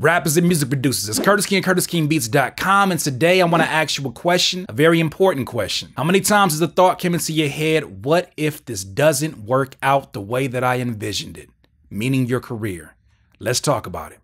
Rappers and music producers, it's Curtis King, CurtisKingBeats.com, and today I want to ask you a question, a very important question. How many times has the thought come into your head, what if this doesn't work out the way that I envisioned it? Meaning your career. Let's talk about it.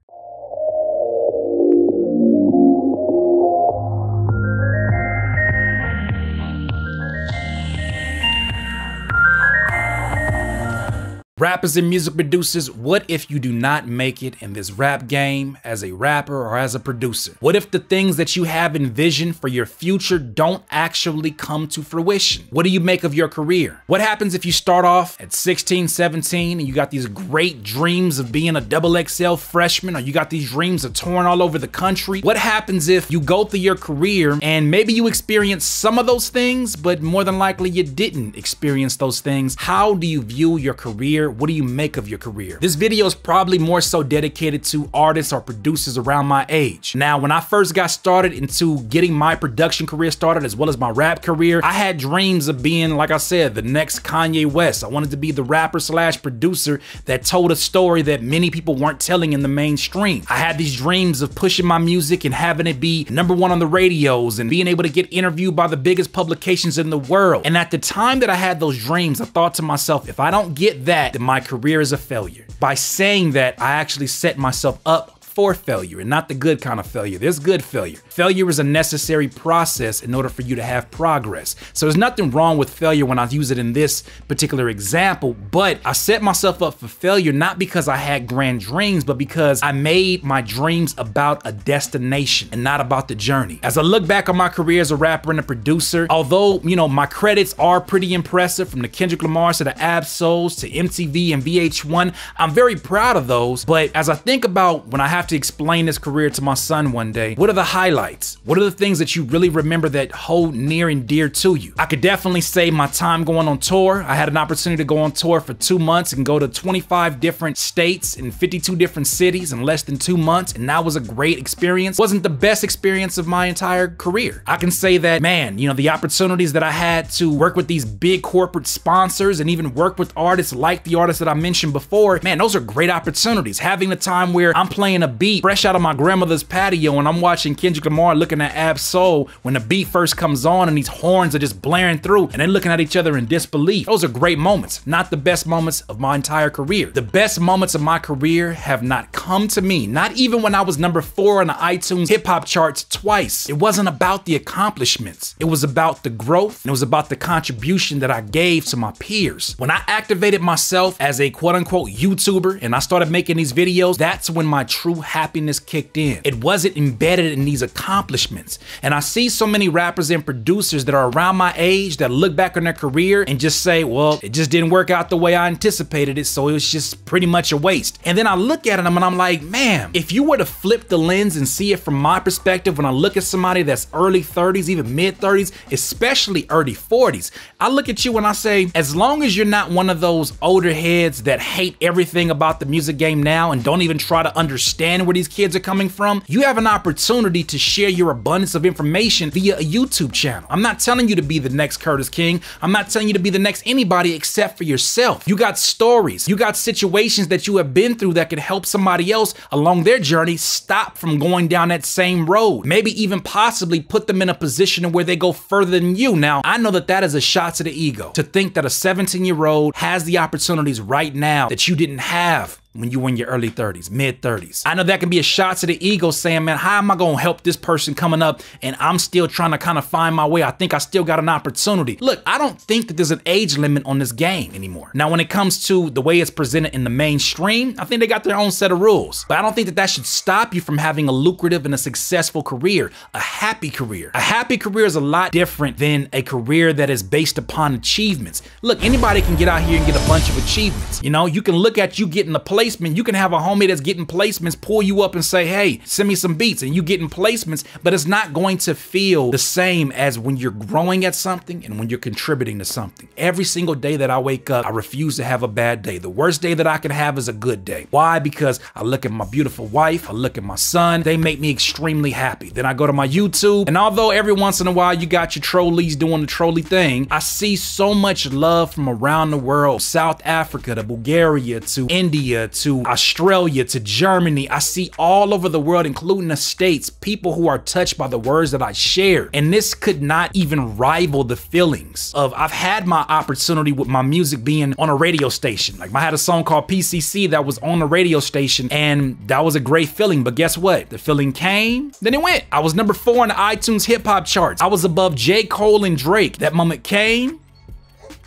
Rappers and music producers, what if you do not make it in this rap game as a rapper or as a producer? What if the things that you have envisioned for your future don't actually come to fruition? What do you make of your career? What happens if you start off at 16, 17 and you got these great dreams of being a XXL freshman, or you got these dreams of touring all over the country? What happens if you go through your career and maybe you experience some of those things, but more than likely you didn't experience those things? How do you view your career? What do you make of your career? This video is probably more so dedicated to artists or producers around my age. Now, when I first got started into getting my production career started, as well as my rap career, I had dreams of being, like I said, the next Kanye West. I wanted to be the rapper slash producer that told a story that many people weren't telling in the mainstream. I had these dreams of pushing my music and having it be #1 on the radios and being able to get interviewed by the biggest publications in the world. And at the time that I had those dreams, I thought to myself, if I don't get that, my career is a failure. By saying that, I actually set myself up for failure, and not the good kind of failure. There's good failure. Failure is a necessary process in order for you to have progress. So there's nothing wrong with failure when I use it in this particular example, but I set myself up for failure not because I had grand dreams, but because I made my dreams about a destination and not about the journey. As I look back on my career as a rapper and a producer, although, you know, my credits are pretty impressive, from the Kendrick Lamars to the Ab-Souls to MTV and VH1, I'm very proud of those. But as I think about when I have to explain this career to my son one day, what are the highlights? What are the things that you really remember that hold near and dear to you? I could definitely say my time going on tour. I had an opportunity to go on tour for 2 months and go to 25 different states and 52 different cities in less than 2 months, and that was a great experience. Wasn't the best experience of my entire career. I can say that, man, you know, the opportunities that I had to work with these big corporate sponsors and even work with artists like the artists that I mentioned before, man, those are great opportunities. Having the time where I'm playing a beat fresh out of my grandmother's patio and I'm watching Kendrick Lamar looking at Ab-Soul when the beat first comes on and these horns are just blaring through and they're looking at each other in disbelief. Those are great moments, not the best moments of my entire career. The best moments of my career have not come to me, not even when I was #4 on the iTunes hip hop charts twice. It wasn't about the accomplishments. It was about the growth, and it was about the contribution that I gave to my peers. When I activated myself as a quote unquote YouTuber and I started making these videos, that's when my true happiness kicked in. It wasn't embedded in these accomplishments. And I see so many rappers and producers that are around my age that look back on their career and just say, well, it just didn't work out the way I anticipated it, so it was just pretty much a waste. And then I look at them and I'm like, man, if you were to flip the lens and see it from my perspective, when I look at somebody that's early 30s, even mid 30s, especially early 40s, I look at you and I say, as long as you're not one of those older heads that hate everything about the music game now and don't even try to understand where these kids are coming from, you have an opportunity to share your abundance of information via a YouTube channel. I'm not telling you to be the next Curtis King. I'm not telling you to be the next anybody except for yourself. You got stories, you got situations that you have been through that could help somebody else along their journey stop from going down that same road. Maybe even possibly put them in a position where they go further than you. Now, I know that that is a shot to the ego, to think that a 17-year-old has the opportunities right now that you didn't have when you were in your early 30s, mid 30s. I know that can be a shot to the ego saying, man, how am I gonna help this person coming up and I'm still trying to kind of find my way? I think I still got an opportunity. Look, I don't think that there's an age limit on this game anymore. Now, when it comes to the way it's presented in the mainstream, I think they got their own set of rules, but I don't think that that should stop you from having a lucrative and a successful career, a happy career. A happy career is a lot different than a career that is based upon achievements. Look, anybody can get out here and get a bunch of achievements. You know, you can look at you getting a placement. You can have a homie that's getting placements pull you up and say, hey, send me some beats, and you getting placements, but it's not going to feel the same as when you're growing at something and when you're contributing to something. Every single day that I wake up, I refuse to have a bad day. The worst day that I can have is a good day. Why? Because I look at my beautiful wife, I look at my son, they make me extremely happy. Then I go to my YouTube, and although every once in a while you got your trolleys doing the trolley thing, I see so much love from around the world, South Africa to Bulgaria to India to Australia to Germany. I see all over the world, including the States, people who are touched by the words that I share. And this could not even rival the feelings of I've had my opportunity with my music being on a radio station. Like I had a song called PCC that was on the radio station, and that was a great feeling. But guess what? The feeling came, then it went. I was number 4 in the iTunes hip hop charts. I was above J. Cole and Drake. That moment came,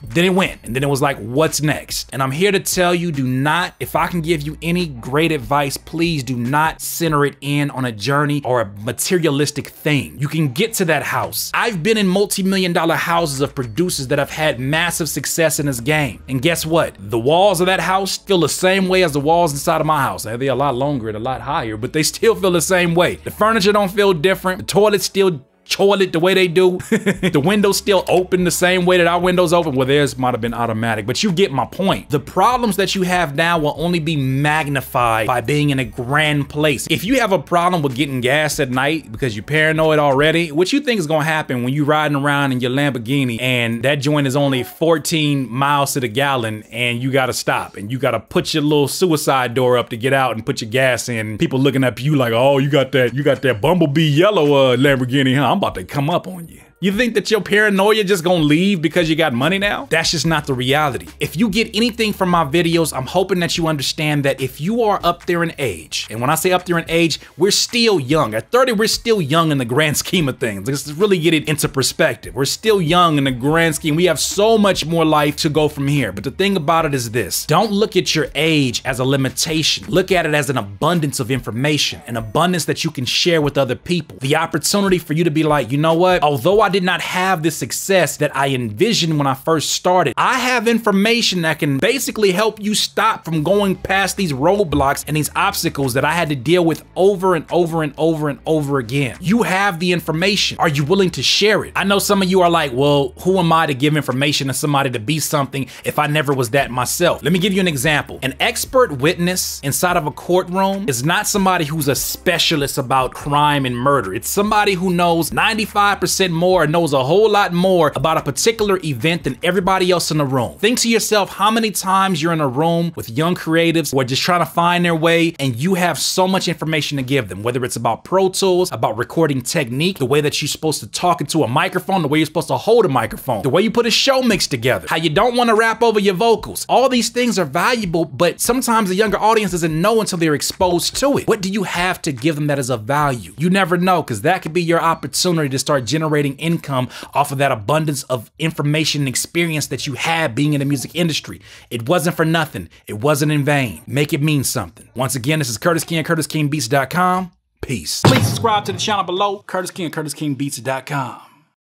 then it went, and then it was like, what's next? And I'm here to tell you, do not, if I can give you any great advice, please do not center it in on a journey or a materialistic thing. You can get to that house. I've been in multi-million-dollar houses of producers that have had massive success in this game. And guess what? The walls of that house feel the same way as the walls inside of my house. They're a lot longer and a lot higher, but they still feel the same way. The furniture don't feel different. The toilet's still toilet the way they do. The windows still open the same way that our windows open. Well, theirs might have been automatic, but you get my point. The problems that you have now will only be magnified by being in a grand place. If you have a problem with getting gas at night because you're paranoid already, what you think is gonna happen when you riding around in your Lamborghini and that joint is only 14 miles to the gallon and you gotta stop and you gotta put your little suicide door up to get out and put your gas in. People looking at you like, oh, you got that bumblebee yellow Lamborghini, huh? I'm about to come up on you. You think that your paranoia just gonna leave because you got money now? That's just not the reality. If you get anything from my videos, I'm hoping that you understand that if you are up there in age, and when I say up there in age, we're still young. At 30, we're still young in the grand scheme of things. Let's really get it into perspective. We're still young in the grand scheme. We have so much more life to go from here. But the thing about it is this, don't look at your age as a limitation. Look at it as an abundance of information, an abundance that you can share with other people. The opportunity for you to be like, you know what? Although I did not have the success that I envisioned when I first started, I have information that can basically help you stop from going past these roadblocks and these obstacles that I had to deal with over and over and over and over again. You have the information. Are you willing to share it? I know some of you are like, well, who am I to give information to somebody to be something if I never was that myself? Let me give you an example. An expert witness inside of a courtroom is not somebody who's a specialist about crime and murder. It's somebody who knows 95% more, knows a whole lot more about a particular event than everybody else in the room. Think to yourself how many times you're in a room with young creatives who are just trying to find their way and you have so much information to give them, whether it's about Pro Tools, about recording technique, the way that you're supposed to talk into a microphone, the way you're supposed to hold a microphone, the way you put a show mix together, how you don't want to rap over your vocals. All these things are valuable, but sometimes the younger audience doesn't know until they're exposed to it. What do you have to give them that is of value? You never know, because that could be your opportunity to start generating income off of that abundance of information and experience that you have being in the music industry. It wasn't for nothing. It wasn't in vain. Make it mean something. Once again, this is Curtis King, CurtisKingBeats.com. Peace. Please subscribe to the channel below, Curtis King, CurtisKingBeats.com.